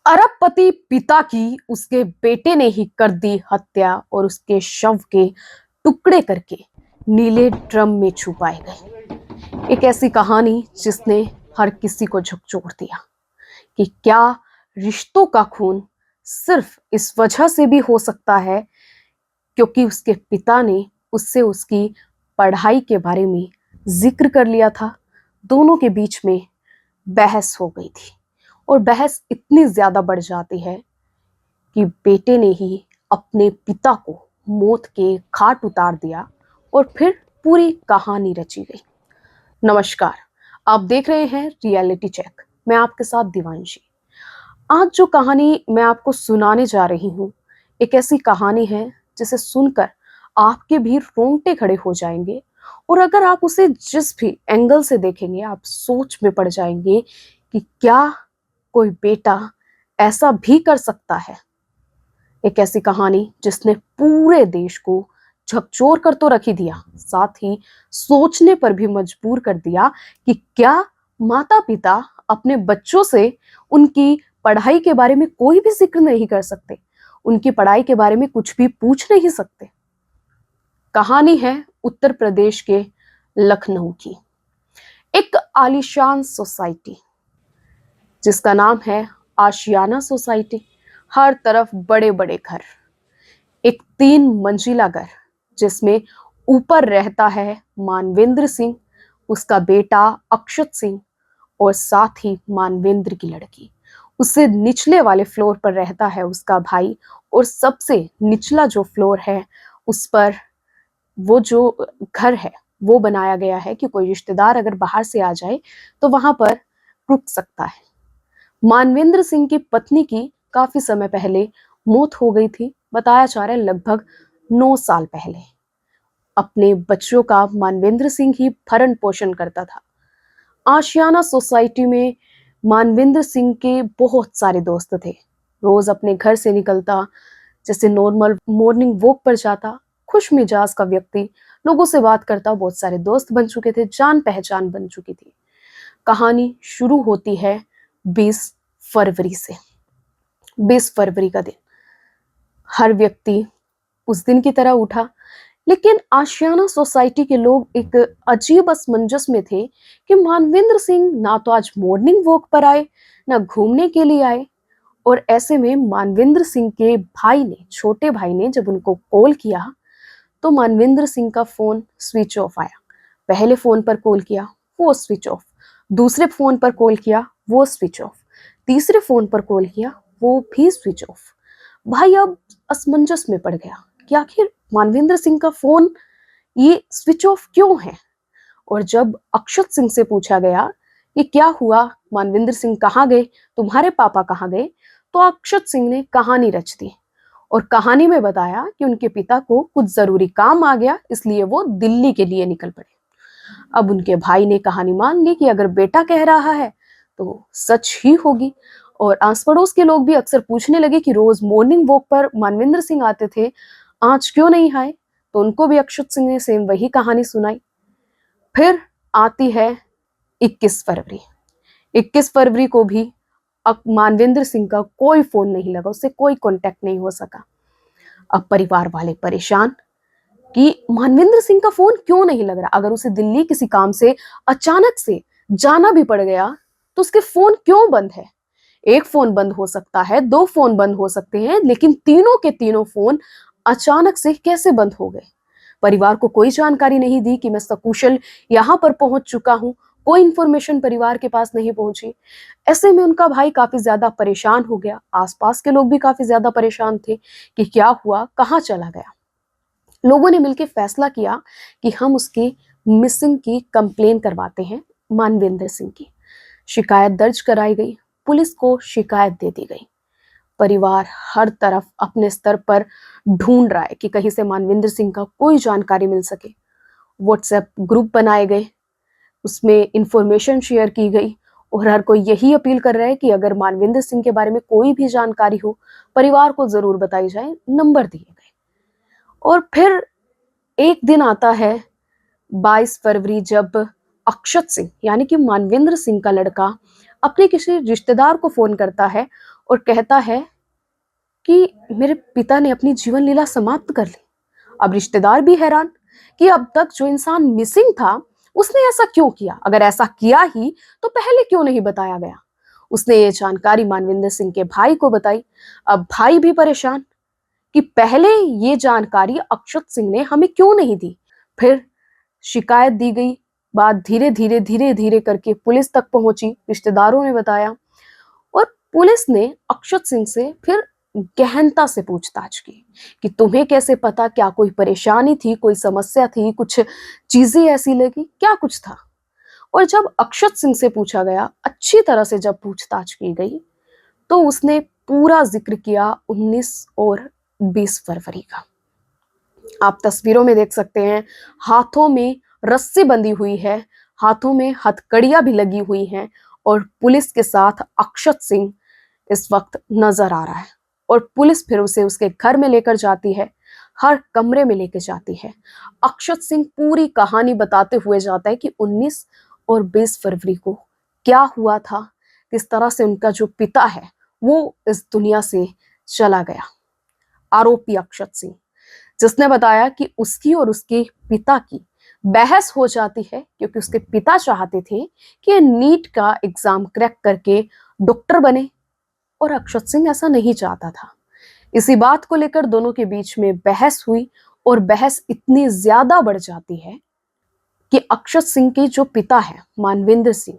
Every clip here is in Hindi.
अरबपति पिता की उसके बेटे ने ही कर दी हत्या और उसके शव के टुकड़े करके नीले ड्रम में छुपाए गए। एक ऐसी कहानी जिसने हर किसी को झकझोर दिया कि क्या रिश्तों का खून सिर्फ इस वजह से भी हो सकता है क्योंकि उसके पिता ने उससे उसकी पढ़ाई के बारे में जिक्र कर लिया था। दोनों के बीच में बहस हो गई थी और बहस इतनी ज्यादा बढ़ जाती है कि बेटे ने ही अपने पिता को मौत के घाट उतार दिया और फिर पूरी कहानी रची गई। नमस्कार, आप देख रहे हैं रियलिटी चेक। मैं आपके साथ दिवांशी। आज जो कहानी मैं आपको सुनाने जा रही हूँ, एक ऐसी कहानी है जिसे सुनकर आपके भी रोंगटे खड़े हो जाएंगे और अगर आप उसे जिस भी एंगल से देखेंगे आप सोच में पड़ जाएंगे कि क्या कोई बेटा ऐसा भी कर सकता है। एक ऐसी कहानी जिसने पूरे देश को झकझोर कर तो रख ही दिया, साथ ही सोचने पर भी मजबूर कर दिया कि क्या माता पिता अपने बच्चों से उनकी पढ़ाई के बारे में कोई भी जिक्र नहीं कर सकते, उनकी पढ़ाई के बारे में कुछ भी पूछ नहीं सकते। कहानी है उत्तर प्रदेश के लखनऊ की एक आलीशान सोसाइटी जिसका नाम है आशियाना सोसाइटी। हर तरफ बड़े बड़े घर, एक 3 मंजिला घर जिसमें ऊपर रहता है मानवेंद्र सिंह, उसका बेटा अक्षत सिंह और साथ ही मानवेंद्र की लड़की। उससे निचले वाले फ्लोर पर रहता है उसका भाई और सबसे निचला जो फ्लोर है उस पर वो जो घर है वो बनाया गया है कि कोई रिश्तेदार अगर बाहर से आ जाए तो वहां पर रुक सकता है। मानवेंद्र सिंह की पत्नी की काफी समय पहले मौत हो गई थी, बताया जा रहा है लगभग 9 साल पहले। अपने बच्चों का मानवेंद्र सिंह ही भरण पोषण करता था। आशियाना सोसाइटी में मानवेंद्र सिंह के बहुत सारे दोस्त थे। रोज अपने घर से निकलता, जैसे नॉर्मल मॉर्निंग वॉक पर जाता, खुश मिजाज का व्यक्ति, लोगों से बात करता, बहुत सारे दोस्त बन चुके थे, जान पहचान बन चुकी थी। कहानी शुरू होती है 20 फरवरी से। 20 फरवरी का दिन हर व्यक्ति उस दिन की तरह उठा, लेकिन आशियाना सोसाइटी के लोग एक अजीब असमंजस में थे कि मानवेंद्र सिंह ना तो आज मॉर्निंग वॉक पर आए ना घूमने के लिए आए। और ऐसे में मानवेंद्र सिंह के भाई ने, छोटे भाई ने जब उनको कॉल किया तो मानवेंद्र सिंह का फोन स्विच ऑफ आया। पहले फोन पर कॉल किया वो स्विच ऑफ, दूसरे फोन पर कॉल किया वो स्विच ऑफ, तीसरे फोन पर कॉल किया वो भी स्विच ऑफ। भाई अब असमंजस में पड़ गया कि आखिर मानवेंद्र सिंह का फोन ये स्विच ऑफ क्यों है। और जब अक्षत सिंह से पूछा गया कि क्या हुआ, मानवेंद्र सिंह कहाँ गए, तुम्हारे पापा कहाँ गए, तो अक्षत सिंह ने कहानी रच दी और कहानी में बताया कि उनके पिता को कुछ जरूरी काम आ गया इसलिए वो दिल्ली के लिए निकल पड़े। अब उनके भाई ने कहानी मान ली कि अगर बेटा कह रहा है तो सच ही होगी। और आस पड़ोस के लोग भी अक्सर पूछने लगे कि रोज मॉर्निंग वॉक पर मानवेंद्र सिंह आते थे, आज क्यों नहीं आए। तो उनको भी अक्षत सिंह ने सेम वही कहानी सुनाई। फिर आती है 21 फरवरी। 21 फरवरी को भी मानवेंद्र सिंह का कोई फोन नहीं लगा, उससे कोई कांटेक्ट नहीं हो सका। अब परिवार वाले परेशान कि मानवेंद्र सिंह का फोन क्यों नहीं लग रहा, अगर उसे दिल्ली किसी काम से अचानक से जाना भी पड़ गया तो उसके फोन क्यों बंद है। एक फोन बंद हो सकता है, 2 फोन बंद हो सकते हैं, लेकिन तीनों के तीनों फोन अचानक से कैसे बंद हो गए। परिवार को कोई जानकारी नहीं दी कि मैं सकुशल यहाँ पर पहुंच चुका हूं, कोई इंफॉर्मेशन परिवार के पास नहीं पहुंची। ऐसे में उनका भाई काफी ज्यादा परेशान हो गया, आसपास के लोग भी काफी ज्यादा परेशान थे कि क्या हुआ, कहाँ चला गया। लोगों ने मिलकर फैसला किया कि हम उसकी मिसिंग की कंप्लेन करवाते हैं। मानवेंद्र सिंह की शिकायत दर्ज कराई गई, पुलिस को शिकायत दे दी गई। परिवार हर तरफ अपने स्तर पर ढूंढ रहा है कि कहीं से मानवेंद्र सिंह का कोई जानकारी मिल सके। व्हाट्सएप ग्रुप बनाए गए, उसमें इंफॉर्मेशन शेयर की गई और हर कोई यही अपील कर रहा है कि अगर मानवेंद्र सिंह के बारे में कोई भी जानकारी हो परिवार को जरूर बताई जाए। नंबर दिए गए और फिर एक दिन आता है 22 फरवरी, जब अक्षत सिंह यानी कि मानवेंद्र सिंह का लड़का अपने किसी रिश्तेदार को फोन करता है और कहता है कि मेरे पिता ने अपनी जीवन लीला समाप्त कर ली। अब रिश्तेदार भी हैरान कि अब तक जो इंसान मिसिंग था उसने ऐसा क्यों किया, अगर ऐसा किया ही तो पहले क्यों नहीं बताया गया। उसने ये जानकारी मानविंदर सिंह के भाई को बताई। अब भाई भी परेशान कि पहले ये जानकारी अक्षत सिंह ने हमें क्यों नहीं दी। फिर शिकायत दी गई, बात धीरे धीरे करके पुलिस तक पहुंची, रिश्तेदारों ने बताया और पुलिस ने अक्षत सिंह से फिर गहनता से पूछताछ की कि तुम्हें कैसे पता, क्या कोई परेशानी थी, कोई समस्या थी, कुछ चीजें ऐसी लगी, क्या कुछ था। और जब अक्षत सिंह से पूछा गया, अच्छी तरह से जब पूछताछ की गई, तो उसने पूरा जिक्र किया 19 और 20 फरवरी का। आप तस्वीरों में देख सकते हैं, हाथों में रस्सी बंधी हुई है, हाथों में हथकड़ियां भी लगी हुई हैं और पुलिस के साथ अक्षत सिंह इस वक्त नजर आ रहा है। और पुलिस फिर उसे उसके घर में लेकर जाती है, हर कमरे में लेकर जाती है। अक्षत सिंह पूरी कहानी बताते हुए जाता है कि 19 और 20 फरवरी को क्या हुआ था, किस तरह से उनका जो पिता है वो इस दुनिया से चला गया। आरोपी अक्षत सिंह, जिसने बताया कि उसकी और उसके पिता की बहस हो जाती है क्योंकि उसके पिता चाहते थे कि ये नीट का एग्जाम क्रैक करके डॉक्टर बने और अक्षत सिंह ऐसा नहीं चाहता था। इसी बात को लेकर दोनों के बीच में बहस हुई और बहस इतनी ज्यादा बढ़ जाती है कि अक्षत सिंह के जो पिता है मानविंदर सिंह,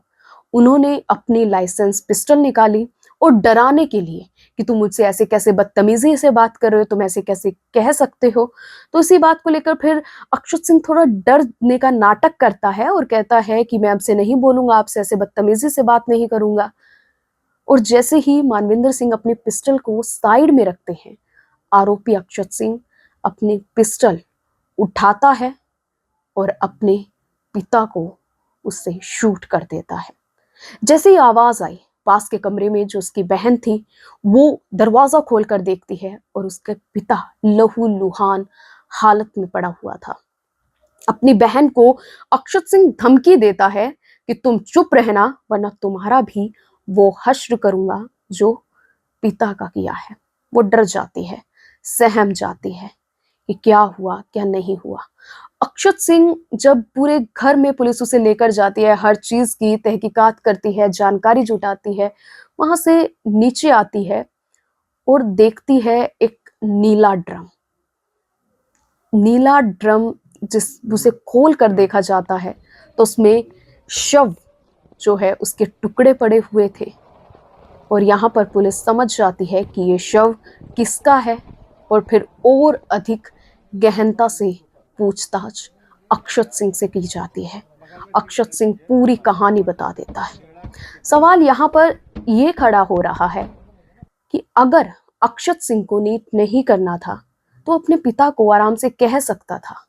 उन्होंने अपनी लाइसेंस पिस्टल निकाली और डराने के लिए कि तुम मुझसे ऐसे कैसे बदतमीजी से बात कर रहे हो, तुम ऐसे कैसे कह सकते हो। तो इसी बात को लेकर फिर अक्षत सिंह थोड़ा डरने का नाटक करता है और कहता है कि मैं आपसे नहीं बोलूंगा, आपसे ऐसे बदतमीजी से बात नहीं करूंगा। और जैसे ही मानविंदर सिंह अपनी पिस्टल को साइड में रखते हैं, आरोपी अक्षत सिंह अपनी पिस्टल उठाता है और अपने पिता को उससे शूट कर देता है। जैसे ही आवाज आई, पास के कमरे में जो उसकी बहन थी वो दरवाजा खोलकर देखती है और उसके पिता लहूलुहान हालत में पड़ा हुआ था। अपनी बहन को अक्षत सिंह धमकी देता है कि तुम चुप रहना वरना तुम्हारा भी वो हश्र करूंगा जो पिता का किया है। वो डर जाती है, सहम जाती है कि क्या हुआ क्या नहीं हुआ। अक्षत सिंह जब पूरे घर में पुलिस उसे लेकर जाती है, हर चीज की तहकीकात करती है, जानकारी जुटाती है, वहां से नीचे आती है और देखती है एक नीला ड्रम। नीला ड्रम जिस उसे खोल कर देखा जाता है तो उसमें शव जो है उसके टुकड़े पड़े हुए थे। और यहाँ पर पुलिस समझ जाती है कि ये शव किसका है और फिर और अधिक गहनता से पूछताछ अक्षत सिंह से की जाती है। अक्षत सिंह पूरी कहानी बता देता है। सवाल यहाँ पर ये खड़ा हो रहा है कि अगर अक्षत सिंह को नीट नहीं करना था तो अपने पिता को आराम से कह सकता था।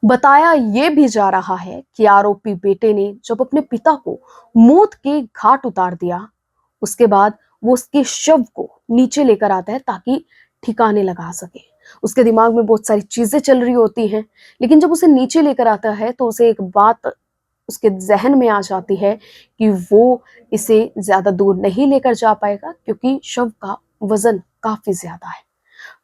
बताया ये भी जा रहा है कि आरोपी बेटे ने जब अपने पिता को मौत के घाट उतार दिया, उसके बाद वो उसके शव को नीचे लेकर आता है ताकि ठिकाने लगा सके। उसके दिमाग में बहुत सारी चीजें चल रही होती हैं, लेकिन जब उसे नीचे लेकर आता है तो उसे एक बात उसके जहन में आ जाती है कि वो इसे ज्यादा दूर नहीं लेकर जा पाएगा क्योंकि शव का वजन काफी ज्यादा है।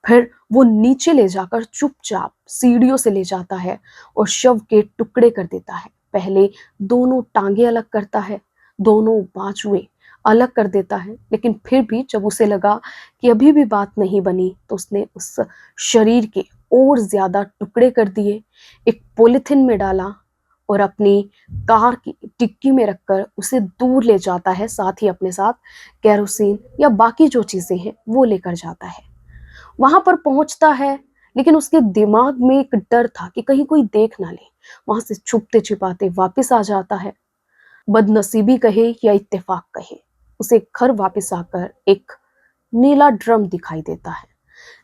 फिर वो नीचे ले जाकर चुपचाप सीढ़ियों से ले जाता है और शव के टुकड़े कर देता है। पहले दोनों टांगे अलग करता है, दोनों बाजुएं अलग कर देता है, लेकिन फिर भी जब उसे लगा कि अभी भी बात नहीं बनी तो उसने उस शरीर के और ज्यादा टुकड़े कर दिए, एक पॉलिथीन में डाला और अपनी कार की डिक्की में रखकर उसे दूर ले जाता है। साथ ही अपने साथ केरोसिन या बाकी जो चीजें हैं वो लेकर जाता है। वहां पर पहुंचता है लेकिन उसके दिमाग में एक डर था कि कहीं कोई देख ना ले। वहां से छुपते छिपाते वापस आ जाता है। बदनसीबी कहे या इत्तेफाक कहे, उसे घर वापस आकर एक नीला ड्रम दिखाई देता है।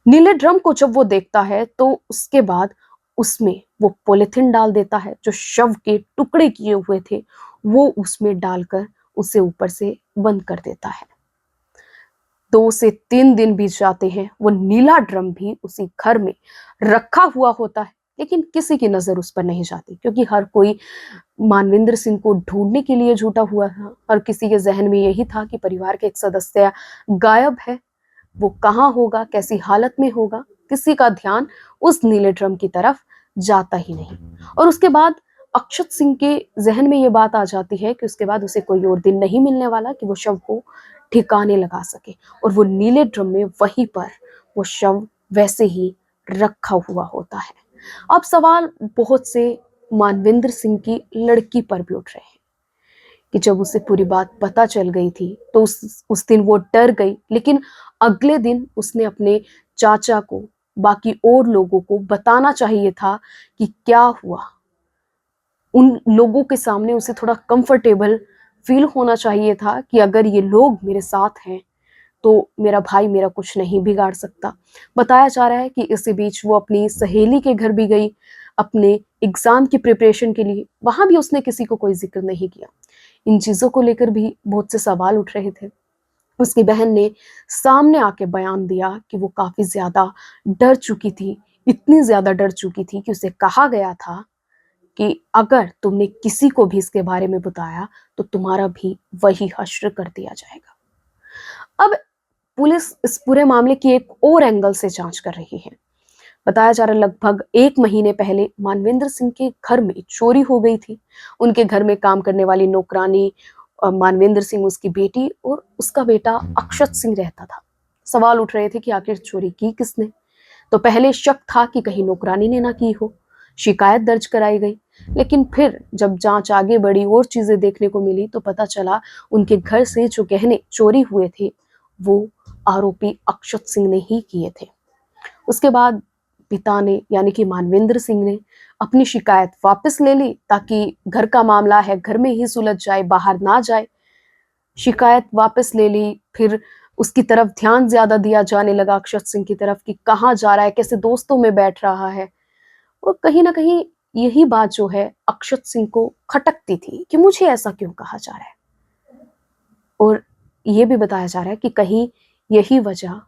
नीले ड्रम को जब वो देखता है तो उसके बाद उसमें वो पॉलिथीन डाल देता है, जो शव के टुकड़े किए हुए थे वो उसमें डालकर उसे ऊपर से बंद कर देता है। 2 से 3 दिन बीत जाते हैं, वो नीला ड्रम भी उसी घर में रखा हुआ होता है, लेकिन किसी की नजर उस पर नहीं जाती क्योंकि हर कोई मानविंदर सिंह को ढूंढने के लिए जुटा हुआ था। हर किसी के जहन में यही था कि परिवार के एक सदस्य गायब है वो कहाँ होगा, कैसी हालत में होगा, किसी का ध्यान उस नीले ड्रम की तरफ जाता ही नहीं। और उसके बाद अक्षत सिंह के जहन में ये बात आ जाती है कि उसके बाद उसे कोई और दिन नहीं मिलने वाला कि वो शव को ठिकाने लगा सके, और वो नीले ड्रम में वहीं पर वो शव वैसे ही रखा हुआ होता है। अब सवाल बहुत से मानविंद्र सिंह की लड़की पर भी उठ रहे हैं कि जब उसे पूरी बात पता चल गई थी तो उस दिन वो डर गई, लेकिन अगले दिन उसने अपने चाचा को, बाकी और लोगों को बताना चाहिए था कि क्या हुआ। उन लोगों के सामने उसे थोड़ा कंफर्टेबल फील होना चाहिए था कि अगर ये लोग मेरे साथ हैं तो मेरा भाई मेरा कुछ नहीं बिगाड़ सकता। बताया जा रहा है कि इसी बीच वो अपनी सहेली के घर भी गई अपने एग्जाम की प्रिपरेशन के लिए, वहां भी उसने किसी को कोई जिक्र नहीं किया। इन चीजों को लेकर भी बहुत से सवाल उठ रहे थे। उसकी बहन ने सामने आके बयान दिया कि वो काफी ज्यादा डर चुकी थी, इतनी ज्यादा डर चुकी थी कि उसे कहा गया था कि अगर तुमने किसी को भी इसके बारे में बताया तो तुम्हारा भी वही हश्र कर दिया जाएगा। अब पुलिस इस पूरे मामले की एक और एंगल से जांच कर रही है। बताया जा रहा है लगभग 1 महीने पहले मानविंद्र सिंह के घर में चोरी हो गई थी। उनके घर में काम करने वाली नौकरानी मानविंद्र सिंह, उसकी बेटी और उसका बेटा अक्षत सिंह रहता था। सवाल उठ रहे थे कि आखिर चोरी की किसने। तो पहले शक था कि कहीं नौकरानी ने ना की हो, शिकायत दर्ज कराई गई। लेकिन फिर जब जांच आगे बढ़ी और चीजें देखने को मिली तो पता चला उनके घर से जो गहने चोरी हुए थे वो आरोपी अक्षत सिंह ने ही किए थे। उसके बाद पिता ने यानी कि मानविंद्र सिंह ने अपनी शिकायत वापस ले ली ताकि घर का मामला है, घर में ही सुलझ जाए, बाहर ना जाए। शिकायत वापस ले ली, फिर उसकी तरफ ध्यान ज्यादा दिया जाने लगा अक्षत सिंह की तरफ कि कहाँ जा रहा है, कैसे दोस्तों में बैठ रहा है। और कहीं ना कहीं यही बात जो है अक्षत सिंह को खटकती थी कि मुझे ऐसा क्यों कहा जा रहा है। और ये भी बताया जा रहा है कि कहीं यही वजह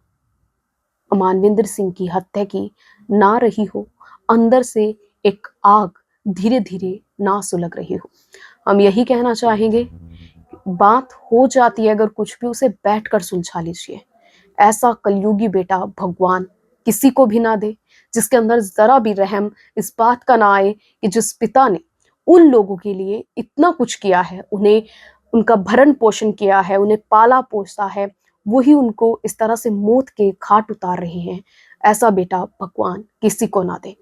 मानविंद्र सिंह की हत्या की ना रही हो, अंदर से एक आग धीरे धीरे ना सुलग रही हो। हम यही कहना चाहेंगे, बात हो जाती है अगर कुछ भी, उसे बैठकर सुलझा लीजिए। ऐसा कलयुगी बेटा भगवान किसी को भी ना दे जिसके अंदर जरा भी रहम इस बात का ना आए कि जिस पिता ने उन लोगों के लिए इतना कुछ किया है, उन्हें उनका भरण पोषण किया है, उन्हें पाला पोसा है, वही उनको इस तरह से मौत के घाट उतार रहे हैं। ऐसा बेटा भगवान किसी को ना दे।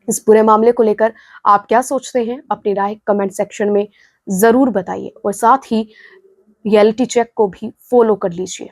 इस पूरे मामले को लेकर आप क्या सोचते हैं, अपनी राय कमेंट सेक्शन में जरूर बताइए और साथ ही रियलिटी चेक को भी फॉलो कर लीजिए।